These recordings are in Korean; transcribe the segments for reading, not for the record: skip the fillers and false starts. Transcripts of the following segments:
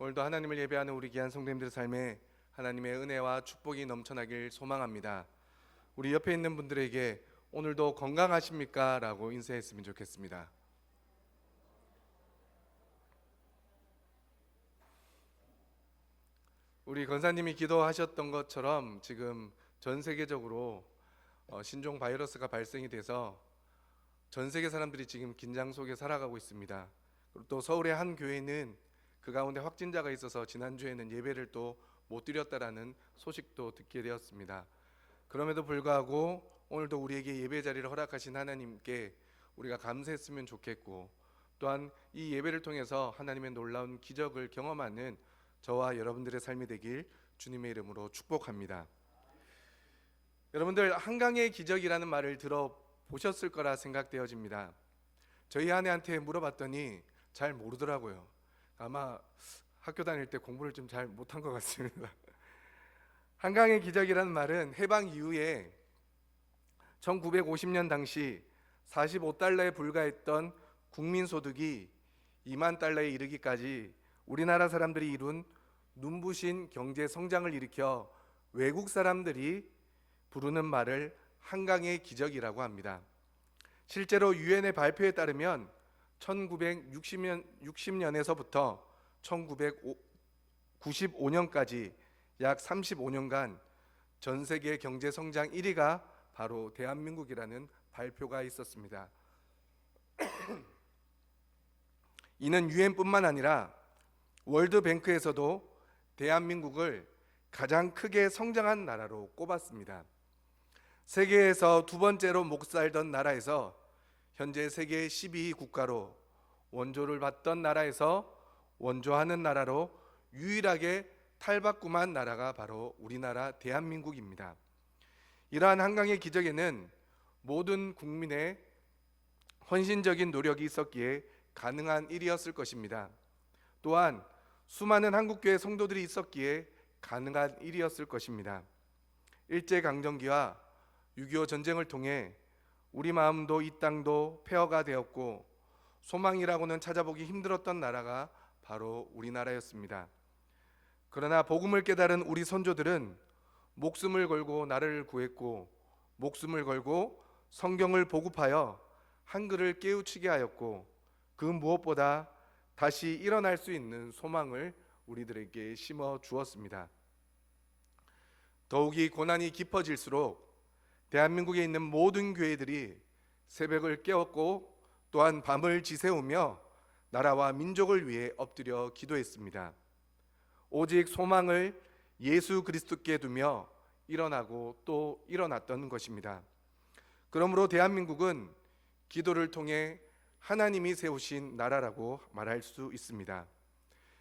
오늘도 하나님을 예배하는 우리 귀한 성도님들의 삶에 하나님의 은혜와 축복이 넘쳐나길 소망합니다. 우리 옆에 있는 분들에게 오늘도 건강하십니까? 라고 인사했으면 좋겠습니다. 우리 권사님이 기도하셨던 것처럼 지금 전 세계적으로 신종 바이러스가 발생이 돼서 전 세계 사람들이 지금 긴장 속에 살아가고 있습니다. 그리고 또 서울의 한 교회는 그 가운데 확진자가 있어서 지난주에는 예배를 또 못 드렸다라는 소식도 듣게 되었습니다. 그럼에도 불구하고 오늘도 우리에게 예배 자리를 허락하신 하나님께 우리가 감사했으면 좋겠고, 또한 이 예배를 통해서 하나님의 놀라운 기적을 경험하는 저와 여러분들의 삶이 되길 주님의 이름으로 축복합니다. 여러분들, 한강의 기적이라는 말을 들어보셨을 거라 생각되어집니다. 저희 아내한테 물어봤더니 잘 모르더라고요. 아마 학교 다닐 때 공부를 좀 잘 못한 것 같습니다. 한강의 기적이라는 말은 해방 이후에 1950년 당시 45달러에 불과했던 국민소득이 2만 달러에 이르기까지 우리나라 사람들이 이룬 눈부신 경제 성장을 일으켜 외국 사람들이 부르는 말을 한강의 기적이라고 합니다. 실제로 유엔의 발표에 따르면 1960년에서부터 1995년까지 약 35년간 전 세계 경제 성장 1위가 바로 대한민국이라는 발표가 있었습니다. 이는 유엔뿐만 아니라 월드뱅크에서도 대한민국을 가장 크게 성장한 나라로 꼽았습니다. 세계에서 두 번째로 목살던 나라에서 현재 세계 12위 국가로, 원조를 받던 나라에서 원조하는 나라로 유일하게 탈바꿈한 나라가 바로 우리나라 대한민국입니다. 이러한 한강의 기적에는 모든 국민의 헌신적인 노력이 있었기에 가능한 일이었을 것입니다. 또한 수많은 한국교회 성도들이 있었기에 가능한 일이었을 것입니다. 일제강점기와 6.25 전쟁을 통해 우리 마음도 이 땅도 폐허가 되었고 소망이라고는 찾아보기 힘들었던 나라가 바로 우리나라였습니다. 그러나 복음을 깨달은 우리 선조들은 목숨을 걸고 나라를 구했고, 목숨을 걸고 성경을 보급하여 한글을 깨우치게 하였고, 그 무엇보다 다시 일어날 수 있는 소망을 우리들에게 심어 주었습니다. 더욱이 고난이 깊어질수록 대한민국에 있는 모든 교회들이 새벽을 깨웠고, 또한 밤을 지새우며 나라와 민족을 위해 엎드려 기도했습니다. 오직 소망을 예수 그리스도께 두며 일어나고 또 일어났던 것입니다. 그러므로 대한민국은 기도를 통해 하나님이 세우신 나라라고 말할 수 있습니다.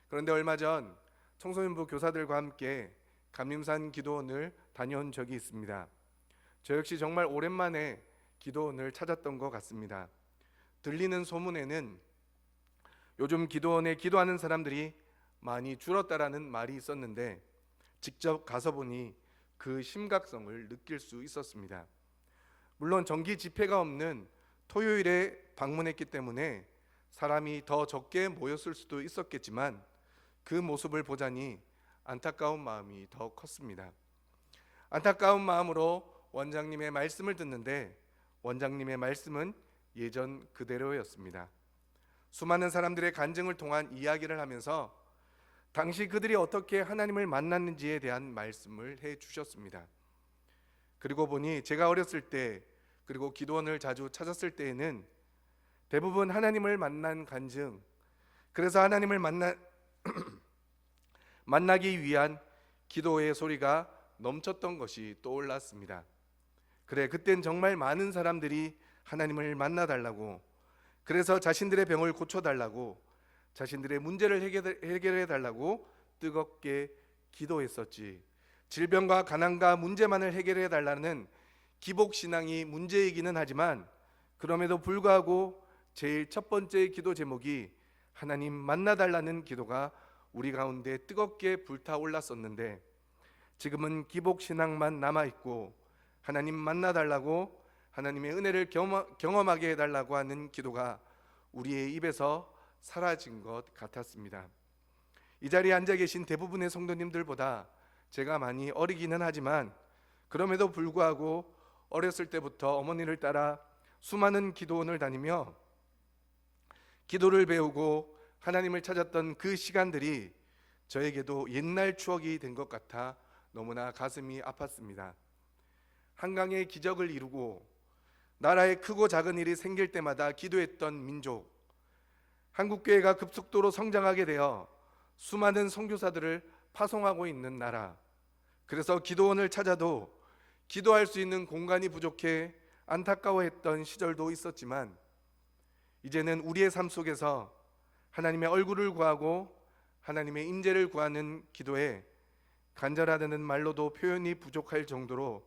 그런데 얼마 전 청소년부 교사들과 함께 감림산 기도원을 다녀온 적이 있습니다. 저 역시 정말 오랜만에 기도원을 찾았던 것 같습니다. 들리는 소문에는 요즘 기도원에 기도하는 사람들이 많이 줄었다라는 말이 있었는데, 직접 가서 보니 그 심각성을 느낄 수 있었습니다. 물론 정기 집회가 없는 토요일에 방문했기 때문에 사람이 더 적게 모였을 수도 있었겠지만, 그 모습을 보자니 안타까운 마음이 더 컸습니다. 안타까운 마음으로 원장님의 말씀을 듣는데, 원장님의 말씀은 예전 그대로였습니다. 수많은 사람들의 간증을 통한 이야기를 하면서 당시 그들이 어떻게 하나님을 만났는지에 대한 말씀을 해 주셨습니다. 그리고 보니 제가 어렸을 때, 그리고 기도원을 자주 찾았을 때에는 대부분 하나님을 만난 간증, 그래서 하나님을 만나기 위한 기도의 소리가 넘쳤던 것이 떠올랐습니다. 그래, 그땐 정말 많은 사람들이 하나님을 만나달라고, 그래서 자신들의 병을 고쳐달라고, 자신들의 문제를 해결해달라고 뜨겁게 기도했었지. 질병과 가난과 문제만을 해결해달라는 기복신앙이 문제이기는 하지만, 그럼에도 불구하고 제일 첫 번째 기도 제목이 하나님 만나달라는 기도가 우리 가운데 뜨겁게 불타올랐었는데, 지금은 기복신앙만 남아있고 하나님 만나달라고, 하나님의 은혜를 경험하게 해달라고 하는 기도가 우리의 입에서 사라진 것 같았습니다. 이 자리에 앉아 계신 대부분의 성도님들보다 제가 많이 어리기는 하지만 그럼에도 불구하고 어렸을 때부터 어머니를 따라 수많은 기도원을 다니며 기도를 배우고 하나님을 찾았던 그 시간들이 저에게도 옛날 추억이 된 것 같아 너무나 가슴이 아팠습니다. 한강의 기적을 이루고 나라에 크고 작은 일이 생길 때마다 기도했던 민족, 한국교회가 급속도로 성장하게 되어 수많은 선교사들을 파송하고 있는 나라, 그래서 기도원을 찾아도 기도할 수 있는 공간이 부족해 안타까워했던 시절도 있었지만 이제는 우리의 삶 속에서 하나님의 얼굴을 구하고 하나님의 임재를 구하는 기도에 간절하다는 말로도 표현이 부족할 정도로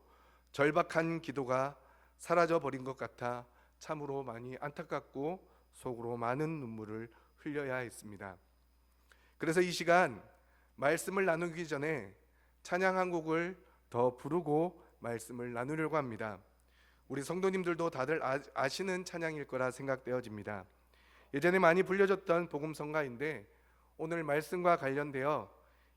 절박한 기도가 사라져 버린 것 같아 참으로 많이 안타깝고 속으로 많은 눈물을 흘려야 했습니다. 그래서 이 시간 말씀을 나누기 전에 찬양 한 곡을 더 부르고 말씀을 나누려고 합니다. 우리 성도님들도 다들 아시는 찬양일 거라 생각되어집니다. 예전에 많이 불려졌던 복음성가인데 오늘 말씀과 관련되어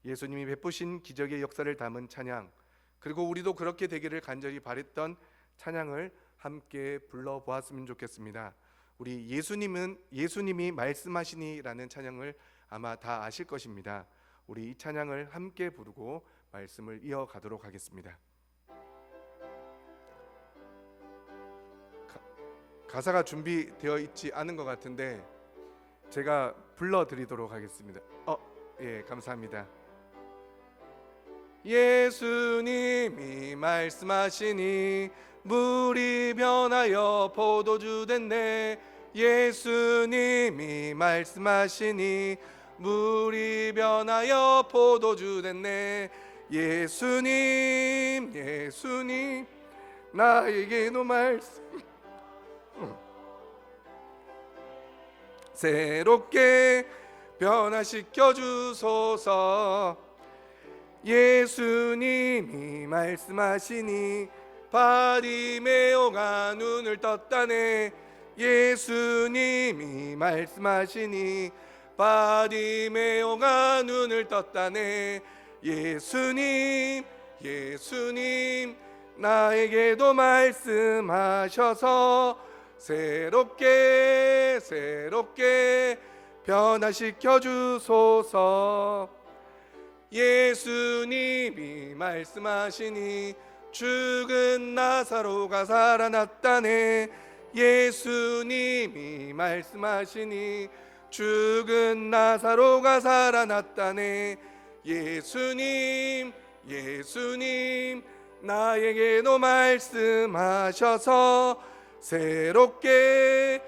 예수님이 베푸신 기적의 역사를 담은 찬양, 그리고 우리도 그렇게 되기를 간절히 바랬던 찬양을 함께 불러보았으면 좋겠습니다. 우리 예수님이 말씀하시니라는 찬양을 아마 다 아실 것입니다. 우리 이 찬양을 함께 부르고 말씀을 이어가도록 하겠습니다. 가사가 준비되어 있지 않은 것 같은데 제가 불러드리도록 하겠습니다. 예, 감사합니다. 예수님이 말씀하시니 물이 변하여 포도주 됐네. 예수님이 말씀하시니 물이 변하여 포도주 됐네. 예수님 나에게도 말씀 새롭게 변화시켜 주소서. 예수님이 말씀하시니 바리메오가 눈을 떴다네. 예수님이 말씀하시니 바리메오가 눈을 떴다네. 예수님 나에게도 말씀하셔서 새롭게 변화시켜 주소서. 예수님이 말씀하시니 죽은 나사로가 살아났다네. 예수님이 말씀하시니 죽은 나사로가 살아났다네. 예수님 나에게도 말씀하셔서 새롭게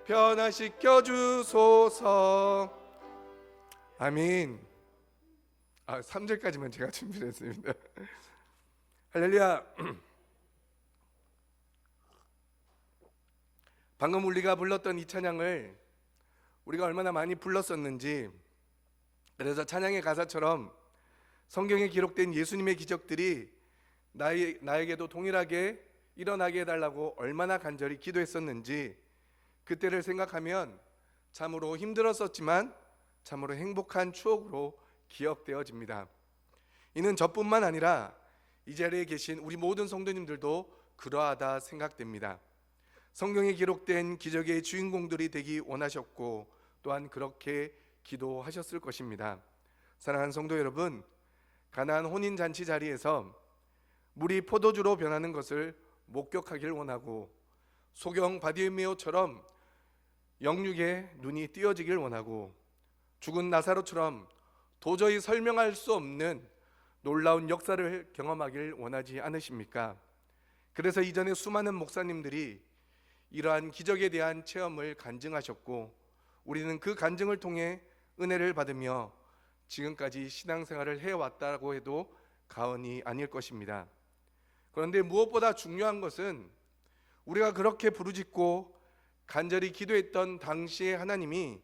변화시켜 주소서. 아멘. 3절까지만 제가 준비했습니다. 할렐루야. 방금 우리가 불렀던 이 찬양을 우리가 얼마나 많이 불렀었는지, 그래서 찬양의 가사처럼 성경에 기록된 예수님의 기적들이 나에게도 동일하게 일어나게 해달라고 얼마나 간절히 기도했었는지 그때를 생각하면 참으로 힘들었었지만 참으로 행복한 추억으로 기억되어집니다. 이는 저뿐만 아니라 이 자리에 계신 우리 모든 성도님들도 그러하다 생각됩니다. 성경에 기록된 기적의 주인공들이 되기 원하셨고 또한 그렇게 기도하셨을 것입니다. 사랑하는 성도 여러분, 가나안 혼인잔치 자리에서 물이 포도주로 변하는 것을 목격하길 원하고 소경 바디메오처럼 영육의 눈이 띄어지길 원하고 죽은 나사로처럼 도저히 설명할 수 없는 놀라운 역사를 경험하길 원하지 않으십니까? 그래서 이전에 수많은 목사님들이 이러한 기적에 대한 체험을 간증하셨고 우리는 그 간증을 통해 은혜를 받으며 지금까지 신앙생활을 해왔다고 해도 과언이 아닐 것입니다. 그런데 무엇보다 중요한 것은 우리가 그렇게 부르짖고 간절히 기도했던 당시의 하나님이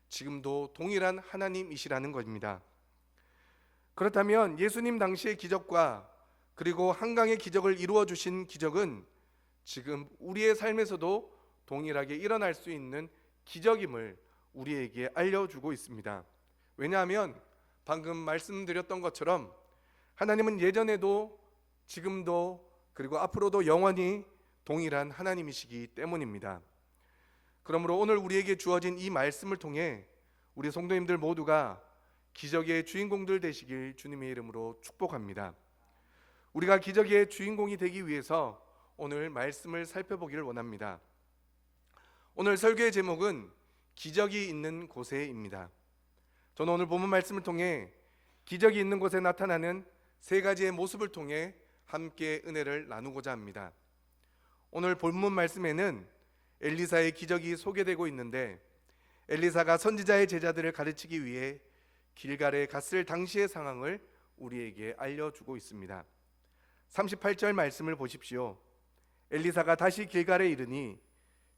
지금도 동일한 하나님이시라는 것입니다. 그렇다면 예수님 당시의 기적과 그리고 한강의 기적을 이루어 주신 기적은 지금 우리의 삶에서도 동일하게 일어날 수 있는 기적임을 우리에게 알려주고 있습니다. 왜냐하면 방금 말씀드렸던 것처럼 하나님은 예전에도 지금도 그리고 앞으로도 영원히 동일한 하나님이시기 때문입니다. 그러므로 오늘 우리에게 주어진 이 말씀을 통해 우리 성도님들 모두가 기적의 주인공들 되시길 주님의 이름으로 축복합니다. 우리가 기적의 주인공이 되기 위해서 오늘 말씀을 살펴보기를 원합니다. 오늘 설교의 제목은 기적이 있는 곳에입니다. 저는 오늘 본문 말씀을 통해 기적이 있는 곳에 나타나는 세 가지의 모습을 통해 함께 은혜를 나누고자 합니다. 오늘 본문 말씀에는 엘리사의 기적이 소개되고 있는데, 엘리사가 선지자의 제자들을 가르치기 위해 길갈에 갔을 당시의 상황을 우리에게 알려주고 있습니다. 38절 말씀을 보십시오. 엘리사가 다시 길갈에 이르니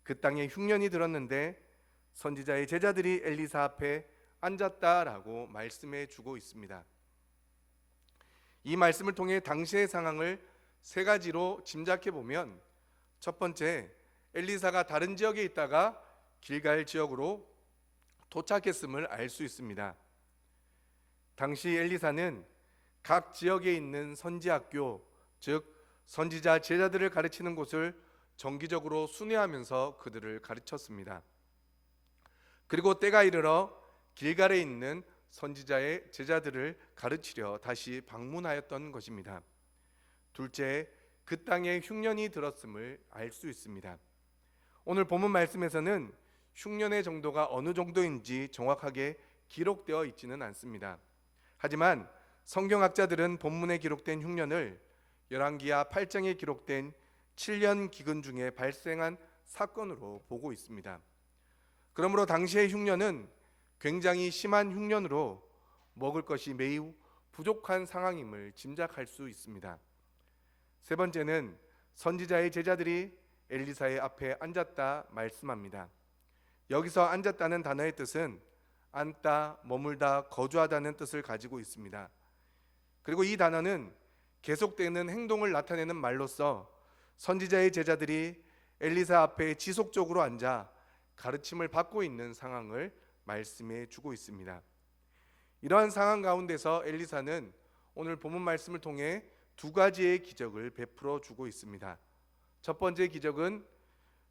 그 땅에 흉년이 들었는데 선지자의 제자들이 엘리사 앞에 앉았다라고 말씀해 주고 있습니다. 이 말씀을 통해 당시의 상황을 세 가지로 짐작해 보면, 첫 번째, 엘리사가 다른 지역에 있다가 길갈 지역으로 도착했음을 알 수 있습니다. 당시 엘리사는 각 지역에 있는 선지학교, 즉 선지자 제자들을 가르치는 곳을 정기적으로 순회하면서 그들을 가르쳤습니다. 그리고 때가 이르러 길갈에 있는 선지자의 제자들을 가르치려 다시 방문하였던 것입니다. 둘째, 그 땅에 흉년이 들었음을 알 수 있습니다. 오늘 본문 말씀에서는 흉년의 정도가 어느 정도인지 정확하게 기록되어 있지는 않습니다. 하지만 성경학자들은 본문에 기록된 흉년을 열왕기하 8장에 기록된 7년 기근 중에 발생한 사건으로 보고 있습니다. 그러므로 당시의 흉년은 굉장히 심한 흉년으로 먹을 것이 매우 부족한 상황임을 짐작할 수 있습니다. 세 번째는 선지자의 제자들이 엘리사의 앞에 앉았다 말씀합니다. 여기서 앉았다는 단어의 뜻은 앉다, 머물다, 거주하다는 뜻을 가지고 있습니다. 그리고 이 단어는 계속되는 행동을 나타내는 말로서 선지자의 제자들이 엘리사 앞에 지속적으로 앉아 가르침을 받고 있는 상황을 말씀해 주고 있습니다. 이러한 상황 가운데서 엘리사는 오늘 본문 말씀을 통해 두 가지의 기적을 베풀어 주고 있습니다. 첫 번째 기적은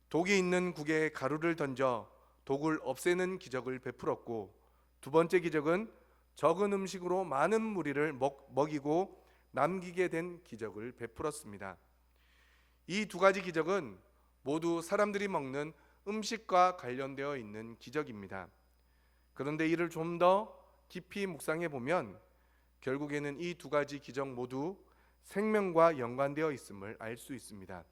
독이 있는 국에 가루를 던져 독을 없애는 기적을 베풀었고, 두 번째 기적은 적은 음식으로 많은 무리를 먹이고 남기게 된 기적을 베풀었습니다. 이 두 가지 기적은 모두 사람들이 먹는 음식과 관련되어 있는 기적입니다. 그런데 이를 좀 더 깊이 묵상해 보면 결국에는 이 두 가지 기적 모두 생명과 연관되어 있음을 알 수 있습니다.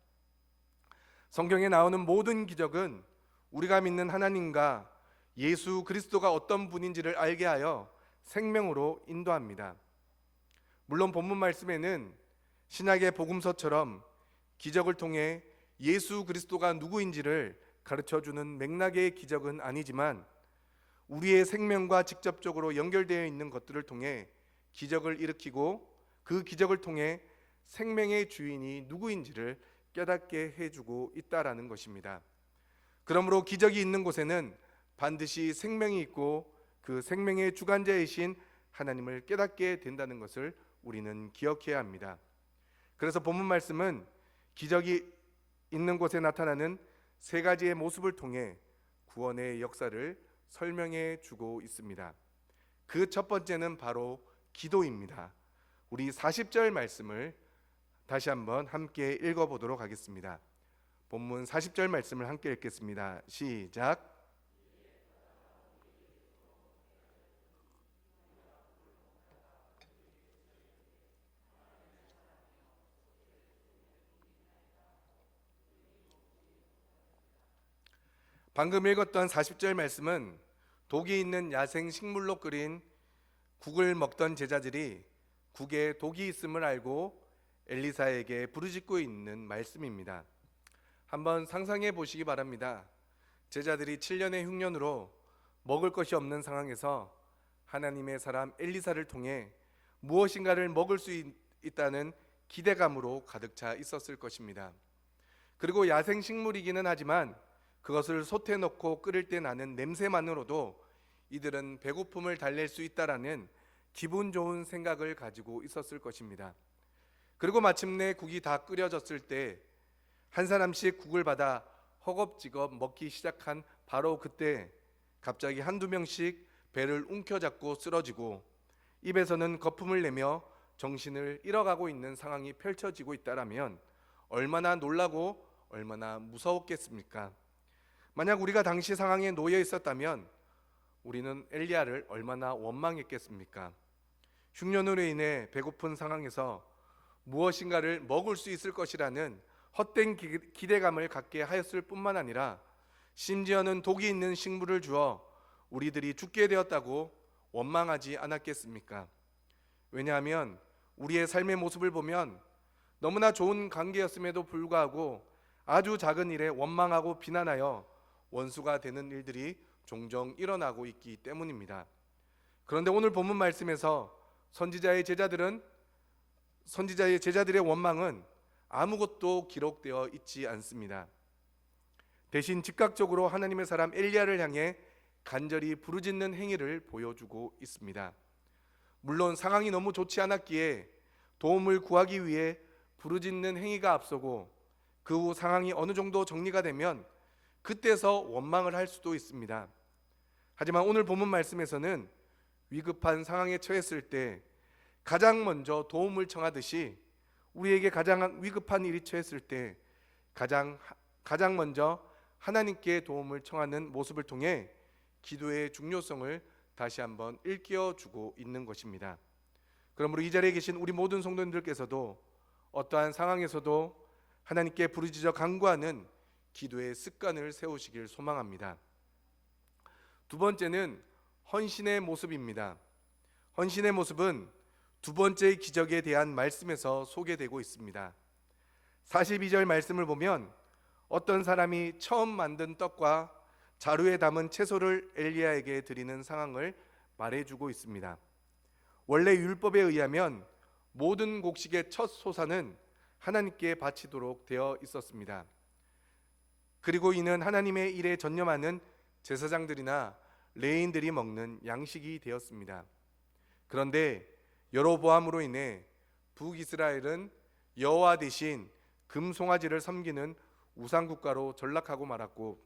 성경에 나오는 모든 기적은 우리가 믿는 하나님과 예수 그리스도가 어떤 분인지를 알게 하여 생명으로 인도합니다. 물론 본문 말씀에는 신약의 복음서처럼 기적을 통해 예수 그리스도가 누구인지를 가르쳐주는 맥락의 기적은 아니지만, 우리의 생명과 직접적으로 연결되어 있는 것들을 통해 기적을 일으키고 그 기적을 통해 생명의 주인이 누구인지를 깨닫게 해주고 있다라는 것입니다. 그러므로 기적이 있는 곳에는 반드시 생명이 있고 그 생명의 주관자이신 하나님을 깨닫게 된다는 것을 우리는 기억해야 합니다. 그래서 본문 말씀은 기적이 있는 곳에 나타나는 세 가지의 모습을 통해 구원의 역사를 설명해 주고 있습니다. 그 첫 번째는 바로 기도입니다. 우리 40절 말씀을 다시 한번 함께 읽어보도록 하겠습니다. 본문 40절 말씀을 함께 읽겠습니다. 시작. 방금 읽었던 40절 말씀은 독이 있는 야생 식물로 끓인 국을 먹던 제자들이 국에 독이 있음을 알고 엘리사에게 부르짖고 있는 말씀입니다. 한번 상상해 보시기 바랍니다. 제자들이 7년의 흉년으로 먹을 것이 없는 상황에서 하나님의 사람 엘리사를 통해 무엇인가를 먹을 수 있다는 기대감으로 가득 차 있었을 것입니다. 그리고 야생 식물이기는 하지만 그것을 솥에 넣고 끓일 때 나는 냄새만으로도 이들은 배고픔을 달랠 수 있다라는 기분 좋은 생각을 가지고 있었을 것입니다. 그리고 마침내 국이 다 끓여졌을 때 한 사람씩 국을 받아 허겁지겁 먹기 시작한 바로 그때 갑자기 한두 명씩 배를 움켜잡고 쓰러지고 입에서는 거품을 내며 정신을 잃어가고 있는 상황이 펼쳐지고 있다라면 얼마나 놀라고 얼마나 무서웠겠습니까? 만약 우리가 당시 상황에 놓여 있었다면 우리는 엘리야를 얼마나 원망했겠습니까? 흉년으로 인해 배고픈 상황에서 무엇인가를 먹을 수 있을 것이라는 헛된 기대감을 갖게 하였을 뿐만 아니라 심지어는 독이 있는 식물을 주어 우리들이 죽게 되었다고 원망하지 않았겠습니까? 왜냐하면 우리의 삶의 모습을 보면 너무나 좋은 관계였음에도 불구하고 아주 작은 일에 원망하고 비난하여 원수가 되는 일들이 종종 일어나고 있기 때문입니다. 그런데 오늘 본문 말씀에서 선지자의 제자들의 원망은 아무것도 기록되어 있지 않습니다. 대신 즉각적으로 하나님의 사람 엘리야를 향해 간절히 부르짖는 행위를 보여주고 있습니다. 물론 상황이 너무 좋지 않았기에 도움을 구하기 위해 부르짖는 행위가 앞서고 그 후 상황이 어느 정도 정리가 되면 그때서 원망을 할 수도 있습니다. 하지만 오늘 본문 말씀에서는 위급한 상황에 처했을 때 가장 먼저 도움을 청하듯이 우리에게 가장 위급한 일이 처했을 때 가장 먼저 하나님께 도움을 청하는 모습을 통해 기도의 중요성을 다시 한번 일깨워주고 있는 것입니다. 그러므로 이 자리에 계신 우리 모든 성도님들께서도 어떠한 상황에서도 하나님께 부르짖어 간구하는 기도의 습관을 세우시길 소망합니다. 두 번째는 헌신의 모습입니다. 헌신의 모습은 두 번째 기적에 대한 말씀에서 소개되고 있습니다. 42절 말씀을 보면 어떤 사람이 처음 만든 떡과 자루에 담은 채소를 엘리야에게 드리는 상황을 말해주고 있습니다. 원래 율법에 의하면 모든 곡식의 첫 소사는 하나님께 바치도록 되어 있었습니다. 그리고 이는 하나님의 일에 전념하는 제사장들이나 레위인들이 먹는 양식이 되었습니다. 그런데 여로보암으로 인해 북이스라엘은 여호와 대신 금송아지를 섬기는 우상국가로 전락하고 말았고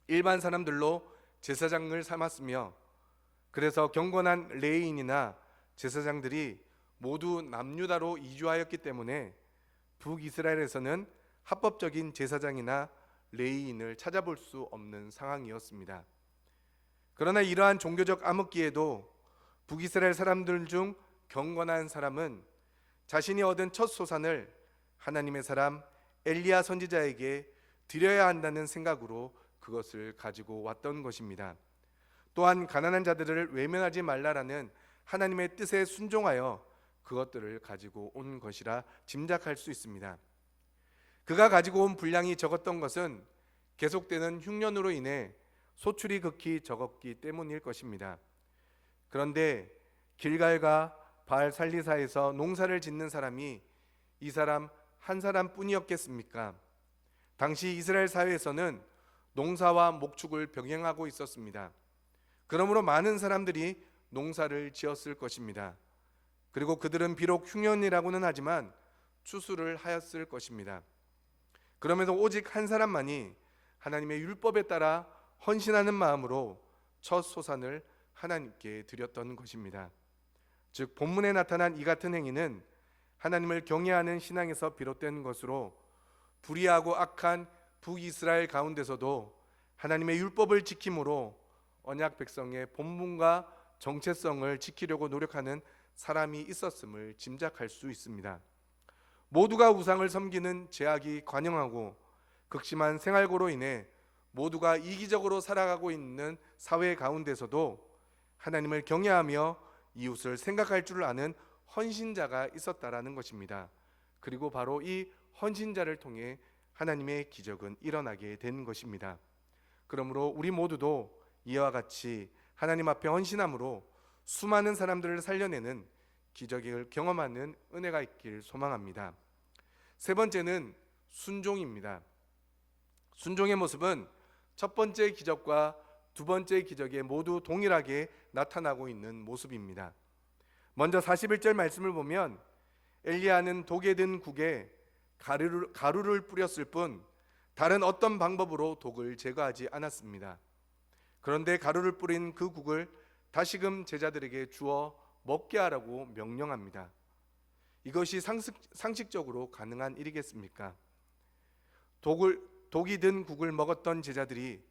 일반 사람들로 제사장을 삼았으며 그래서 경건한 레위인이나 제사장들이 모두 남유다로 이주하였기 때문에 북이스라엘에서는 합법적인 제사장이나 레위인을 찾아볼 수 없는 상황이었습니다. 그러나 이러한 종교적 암흑기에도 북이스라엘 사람들 중 경건한 사람은 자신이 얻은 첫 소산을 하나님의 사람 엘리야 선지자에게 드려야 한다는 생각으로 그것을 가지고 왔던 것입니다. 또한 가난한 자들을 외면하지 말라라는 하나님의 뜻에 순종하여 그것들을 가지고 온 것이라 짐작할 수 있습니다. 그가 가지고 온 분량이 적었던 것은 계속되는 흉년으로 인해 소출이 극히 적었기 때문일 것입니다. 그런데 길갈과 바알 살리사에서 농사를 짓는 사람이 이 사람 한 사람뿐이었겠습니까? 당시 이스라엘 사회에서는 농사와 목축을 병행하고 있었습니다. 그러므로 많은 사람들이 농사를 지었을 것입니다. 그리고 그들은 비록 흉년이라고는 하지만 추수를 하였을 것입니다. 그러면서 오직 한 사람만이 하나님의 율법에 따라 헌신하는 마음으로 첫 소산을 하나님께 드렸던 것입니다. 즉 본문에 나타난 이 같은 행위는 하나님을 경외하는 신앙에서 비롯된 것으로 불의하고 악한 북이스라엘 가운데서도 하나님의 율법을 지킴으로 언약 백성의 본분과 정체성을 지키려고 노력하는 사람이 있었음을 짐작할 수 있습니다. 모두가 우상을 섬기는 죄악이 관영하고 극심한 생활고로 인해 모두가 이기적으로 살아가고 있는 사회 가운데서도 하나님을 경외하며 이웃을 생각할 줄 아는 헌신자가 있었다라는 것입니다. 그리고 바로 이 헌신자를 통해 하나님의 기적은 일어나게 된 것입니다. 그러므로 우리 모두도 이와 같이 하나님 앞에 헌신함으로 수많은 사람들을 살려내는 기적을 경험하는 은혜가 있길 소망합니다. 세 번째는 순종입니다. 순종의 모습은 첫 번째 기적과 두 번째 기적에 모두 동일하게 나타나고 있는 모습입니다. 먼저 41절 말씀을 보면 엘리야는 독에 든 국에 가루를 뿌렸을 뿐 다른 어떤 방법으로 독을 제거하지 않았습니다. 그런데 가루를 뿌린 그 국을 다시금 제자들에게 주어 먹게 하라고 명령합니다. 이것이 상식적으로 가능한 일이겠습니까? 독이 든 국을 먹었던 제자들이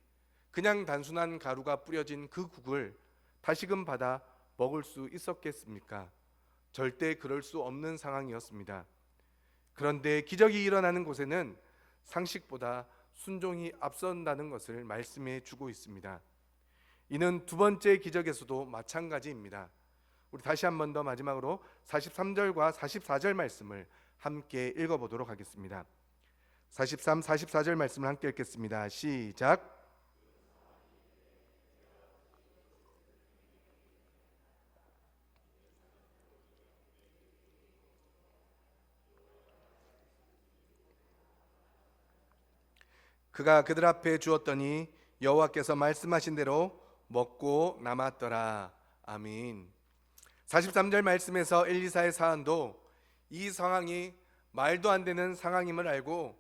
그냥 단순한 가루가 뿌려진 그 국을 다시금 받아 먹을 수 있었겠습니까? 절대 그럴 수 없는 상황이었습니다. 그런데 기적이 일어나는 곳에는 상식보다 순종이 앞선다는 것을 말씀해 주고 있습니다. 이는 두 번째 기적에서도 마찬가지입니다. 우리 다시 한 번 더 마지막으로 43절과 44절 말씀을 함께 읽어보도록 하겠습니다. 43, 44절 말씀을 함께 읽겠습니다. 시작. 그가 그들 앞에 주었더니 여호와께서 말씀하신 대로 먹고 남았더라. 아멘. 43절 말씀에서 엘리사의 사안도 이 상황이 말도 안 되는 상황임을 알고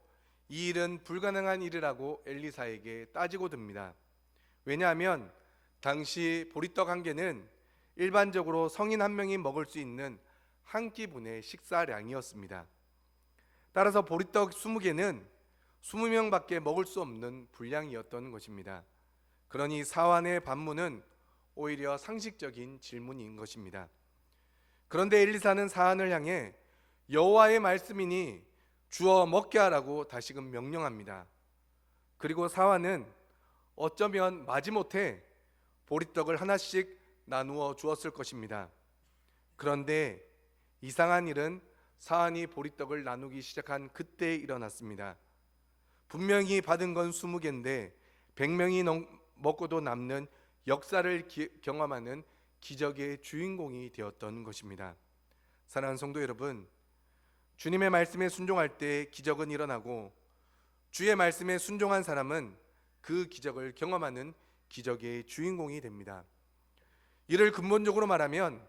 이 일은 불가능한 일이라고 엘리사에게 따지고 듭니다. 왜냐하면 당시 보리떡 한 개는 일반적으로 성인 한 명이 먹을 수 있는 한 끼분의 식사량이었습니다. 따라서 보리떡 20개는 20명밖에 먹을 수 없는 분량이었던 것입니다. 그러니 사환의 반문은 오히려 상식적인 질문인 것입니다. 그런데 엘리사는 사환을 향해 여호와의 말씀이니 주어 먹게 하라고 다시금 명령합니다. 그리고 사환은 어쩌면 마지못해 보리떡을 하나씩 나누어 주었을 것입니다. 그런데 이상한 일은 사환이 보리떡을 나누기 시작한 그때 일어났습니다. 분명히 받은 건 20개인데 100명이 먹고도 남는 역사를 경험하는 기적의 주인공이 되었던 것입니다. 사랑하는 성도 여러분, 주님의 말씀에 순종할 때 기적은 일어나고 주의 말씀에 순종한 사람은 그 기적을 경험하는 기적의 주인공이 됩니다. 이를 근본적으로 말하면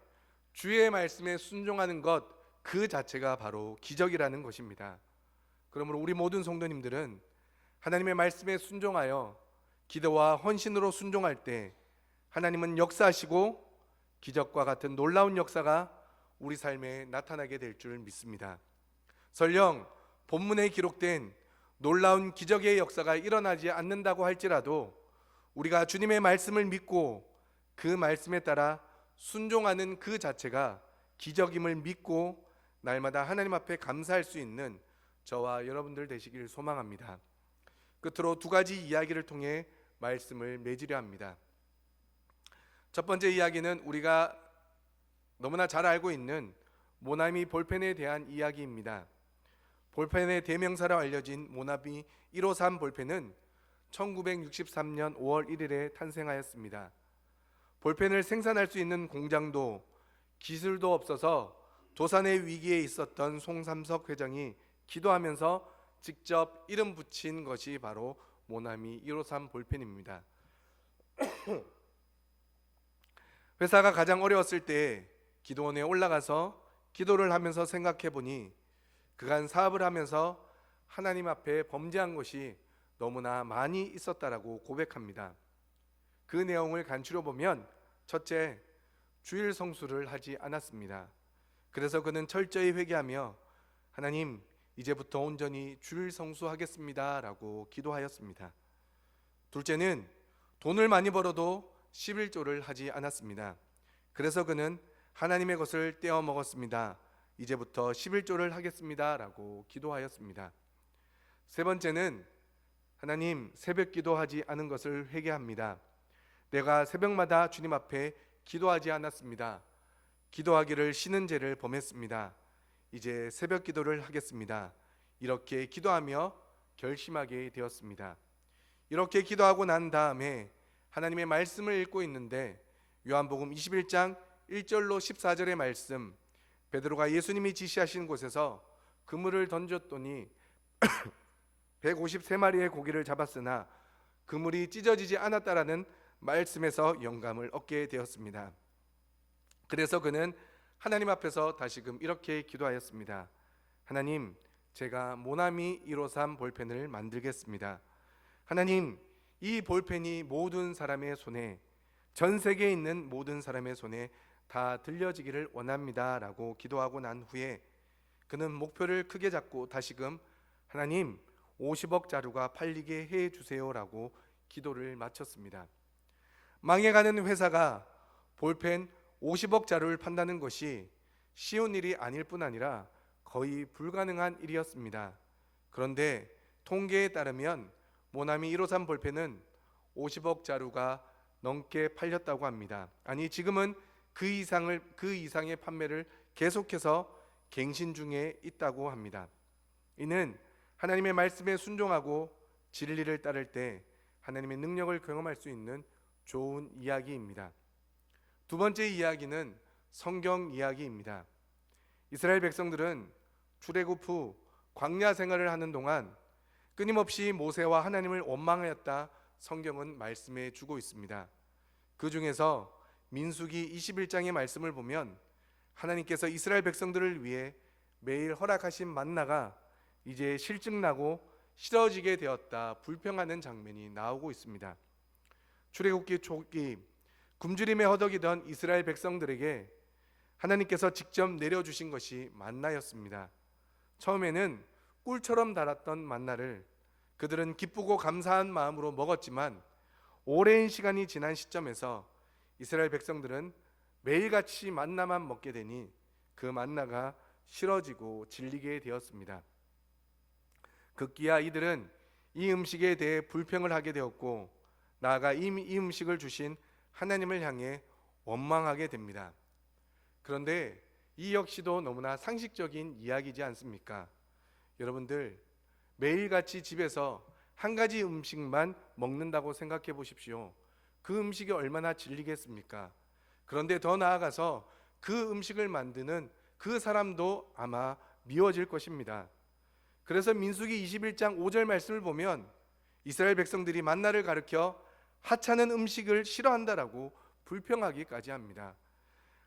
주의 말씀에 순종하는 것 그 자체가 바로 기적이라는 것입니다. 그러므로 우리 모든 성도님들은 하나님의 말씀에 순종하여 기도와 헌신으로 순종할 때 하나님은 역사하시고 기적과 같은 놀라운 역사가 우리 삶에 나타나게 될 줄 믿습니다. 설령 본문에 기록된 놀라운 기적의 역사가 일어나지 않는다고 할지라도 우리가 주님의 말씀을 믿고 그 말씀에 따라 순종하는 그 자체가 기적임을 믿고 날마다 하나님 앞에 감사할 수 있는 저와 여러분들 되시길 소망합니다. 끝으로 두 가지 이야기를 통해 말씀을 맺으려 합니다. 첫 번째 이야기는 우리가 너무나 잘 알고 있는 모나미 볼펜에 대한 이야기입니다. 볼펜의 대명사로 알려진 모나미 153 볼펜은 1963년 5월 1일에 탄생하였습니다. 볼펜을 생산할 수 있는 공장도 기술도 없어서 도산의 위기에 있었던 송삼석 회장이 기도하면서 직접 이름 붙인 것이 바로 모나미 153 볼펜입니다. 회사가 가장 어려웠을 때 기도원에 올라가서 기도를 하면서 생각해 보니 그간 사업을 하면서 하나님 앞에 범죄한 것이 너무나 많이 있었다라고 고백합니다. 그 내용을 간추려 보면 첫째, 주일 성수를 하지 않았습니다. 그래서 그는 철저히 회개하며 하나님, 이제부터 온전히 주일 성수하겠습니다 라고 기도하였습니다. 둘째는 돈을 많이 벌어도 11조를 하지 않았습니다. 그래서 그는 하나님의 것을 떼어 먹었습니다. 이제부터 11조를 하겠습니다 라고 기도하였습니다. 세 번째는 하나님, 새벽 기도하지 않은 것을 회개합니다. 내가 새벽마다 주님 앞에 기도하지 않았습니다. 기도하기를 쉬는 죄를 범했습니다. 이제 새벽 기도를 하겠습니다. 이렇게 기도하며 결심하게 되었습니다. 이렇게 기도하고 난 다음에 하나님의 말씀을 읽고 있는데 요한복음 21장 1절로 14절의 말씀, 베드로가 예수님이 지시하신 곳에서 그물을 던졌더니 153마리의 고기를 잡았으나 그물이 찢어지지 않았다라는 말씀에서 영감을 얻게 되었습니다. 그래서 그는 하나님 앞에서 다시금 이렇게 기도하였습니다. 하나님, 제가 모나미 153 볼펜을 만들겠습니다. 하나님, 이 볼펜이 모든 사람의 손에, 전 세계에 있는 모든 사람의 손에 다 들려지기를 원합니다 라고 기도하고 난 후에 그는 목표를 크게 잡고 다시금 하나님, 50억 자루가 팔리게 해 주세요 라고 기도를 마쳤습니다. 망해가는 회사가 볼펜 50억 자루를 판다는 것이 쉬운 일이 아닐 뿐 아니라 거의 불가능한 일이었습니다. 그런데 통계에 따르면 모나미 153 볼펜은 50억 자루가 넘게 팔렸다고 합니다. 아니, 지금은 그 이상의 판매를 계속해서 갱신 중에 있다고 합니다. 이는 하나님의 말씀에 순종하고 진리를 따를 때 하나님의 능력을 경험할 수 있는 좋은 이야기입니다. 두 번째 이야기는 성경 이야기입니다. 이스라엘 백성들은 출애굽 후 광야 생활을 하는 동안 끊임없이 모세와 하나님을 원망하였다 성경은 말씀해 주고 있습니다. 그 중에서 민수기 21장의 말씀을 보면 하나님께서 이스라엘 백성들을 위해 매일 허락하신 만나가 이제 실증나고 싫어지게 되었다 불평하는 장면이 나오고 있습니다. 출애굽기 초기 굶주림에 허덕이던 이스라엘 백성들에게 하나님께서 직접 내려주신 것이 만나였습니다. 처음에는 꿀처럼 달았던 만나를 그들은 기쁘고 감사한 마음으로 먹었지만 오랜 시간이 지난 시점에서 이스라엘 백성들은 매일같이 만나만 먹게 되니 그 만나가 싫어지고 질리게 되었습니다. 급기야 이들은 이 음식에 대해 불평을 하게 되었고 나아가 이 음식을 주신 하나님을 향해 원망하게 됩니다. 그런데 이 역시도 너무나 상식적인 이야기지 않습니까? 여러분들, 매일같이 집에서 한 가지 음식만 먹는다고 생각해 보십시오. 그 음식이 얼마나 질리겠습니까? 그런데 더 나아가서 그 음식을 만드는 그 사람도 아마 미워질 것입니다. 그래서 민수기 21장 5절 말씀을 보면 이스라엘 백성들이 만나를 가리켜 하찮은 음식을 싫어한다라고 불평하기까지 합니다.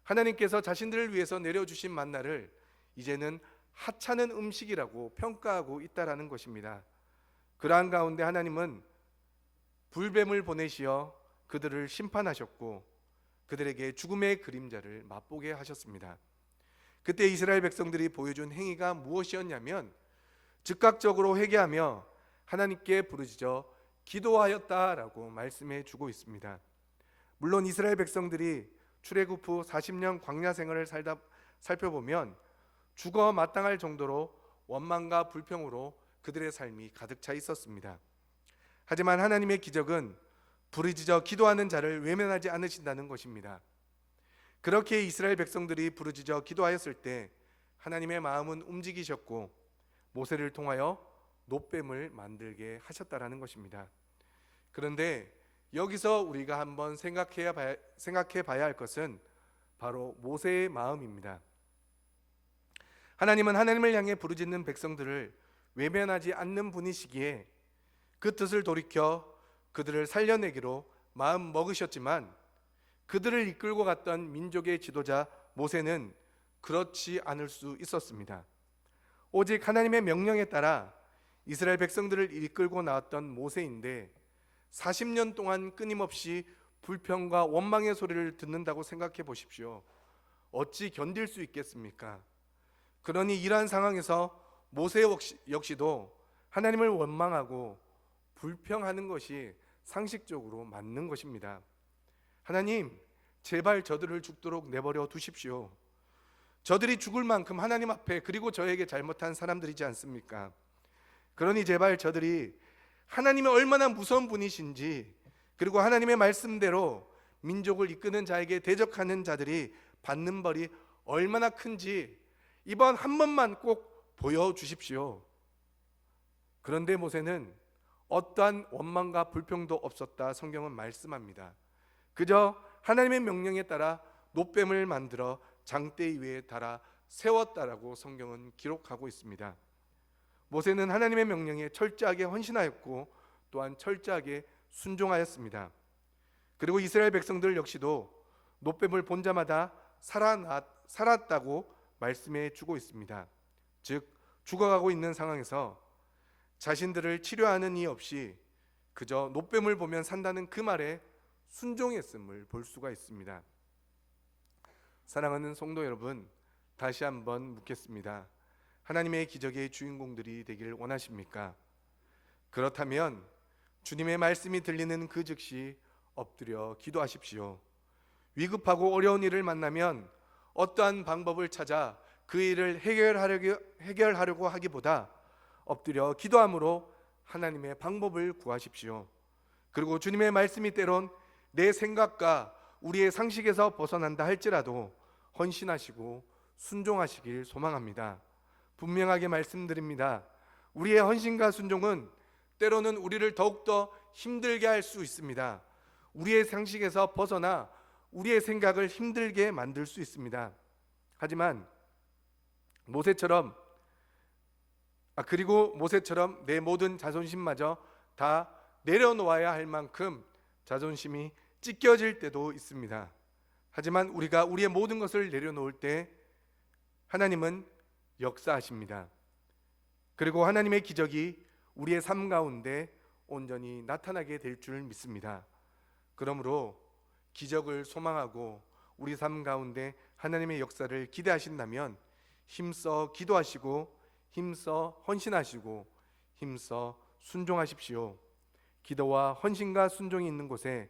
하나님께서 자신들을 위해서 내려주신 만나를 이제는 하찮은 음식이라고 평가하고 있다라는 것입니다. 그러한 가운데 하나님은 불뱀을 보내시어 그들을 심판하셨고 그들에게 죽음의 그림자를 맛보게 하셨습니다. 그때 이스라엘 백성들이 보여준 행위가 무엇이었냐면 즉각적으로 회개하며 하나님께 부르짖어 기도하였다라고 말씀해 주고 있습니다. 물론 이스라엘 백성들이 출애굽 후 40년 광야 생활을 살다 살펴보면 죽어 마땅할 정도로 원망과 불평으로 그들의 삶이 가득 차 있었습니다. 하지만 하나님의 기적은 부르짖어 기도하는 자를 외면하지 않으신다는 것입니다. 그렇게 이스라엘 백성들이 부르짖어 기도하였을 때 하나님의 마음은 움직이셨고 모세를 통하여 놋뱀을 만들게 하셨다라는 것입니다. 그런데 여기서 우리가 한번 생각해 봐야 할 것은 바로 모세의 마음입니다. 하나님은 하나님을 향해 부르짖는 백성들을 외면하지 않는 분이시기에 그 뜻을 돌이켜 그들을 살려내기로 마음 먹으셨지만 그들을 이끌고 갔던 민족의 지도자 모세는 그렇지 않을 수 있었습니다. 오직 하나님의 명령에 따라 이스라엘 백성들을 이끌고 나왔던 모세인데 40년 동안 끊임없이 불평과 원망의 소리를 듣는다고 생각해 보십시오. 어찌 견딜 수 있겠습니까? 그러니 이러한 상황에서 모세 역시도 하나님을 원망하고 불평하는 것이 상식적으로 맞는 것입니다. 하나님, 제발 저들을 죽도록 내버려 두십시오. 저들이 죽을 만큼 하나님 앞에 그리고 저에게 잘못한 사람들이지 않습니까? 그러니 제발 저들이 하나님이 얼마나 무서운 분이신지 그리고 하나님의 말씀대로 민족을 이끄는 자에게 대적하는 자들이 받는 벌이 얼마나 큰지 이번 한 번만 꼭 보여주십시오. 그런데 모세는 어떠한 원망과 불평도 없었다 성경은 말씀합니다. 그저 하나님의 명령에 따라 놋뱀을 만들어 장대 위에 달아 세웠다라고 성경은 기록하고 있습니다. 모세는 하나님의 명령에 철저하게 헌신하였고 또한 철저하게 순종하였습니다. 그리고 이스라엘 백성들 역시도 노뱀을 본 자마다 살았다고 말씀해 주고 있습니다. 즉 죽어가고 있는 상황에서 자신들을 치료하는 이 없이 그저 노뱀을 보면 산다는 그 말에 순종했음을 볼 수가 있습니다. 사랑하는 성도 여러분, 다시 한번 묻겠습니다. 하나님의 기적의 주인공들이 되길 원하십니까? 그렇다면 주님의 말씀이 들리는 그 즉시 엎드려 기도하십시오. 위급하고 어려운 일을 만나면 어떠한 방법을 찾아 그 일을 해결하려고 하기보다 엎드려 기도함으로 하나님의 방법을 구하십시오. 그리고 주님의 말씀이 때론 내 생각과 우리의 상식에서 벗어난다 할지라도 헌신하시고 순종하시길 소망합니다. 분명하게 말씀드립니다. 우리의 헌신과 순종은 때로는 우리를 더욱더 힘들게 할 수 있습니다. 우리의 상식에서 벗어나 우리의 생각을 힘들게 만들 수 있습니다. 하지만 모세처럼 내 모든 자존심마저 다 내려놓아야 할 만큼 자존심이 찢겨질 때도 있습니다. 하지만 우리가 우리의 모든 것을 내려놓을 때 하나님은 역사하십니다. 그리고 하나님의 기적이 우리의 삶 가운데 온전히 나타나게 될 줄 믿습니다. 그러므로 기적을 소망하고 우리 삶 가운데 하나님의 역사를 기대하신다면 힘써 기도하시고 힘써 헌신하시고 힘써 순종하십시오. 기도와 헌신과 순종이 있는 곳에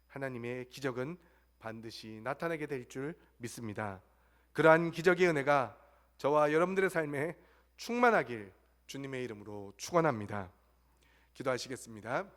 하나님의 기적은 반드시 나타나게 될 줄 믿습니다. 그러한 기적의 은혜가 저와 여러분들의 삶에 충만하길 주님의 이름으로 축원합니다. 기도하시겠습니다.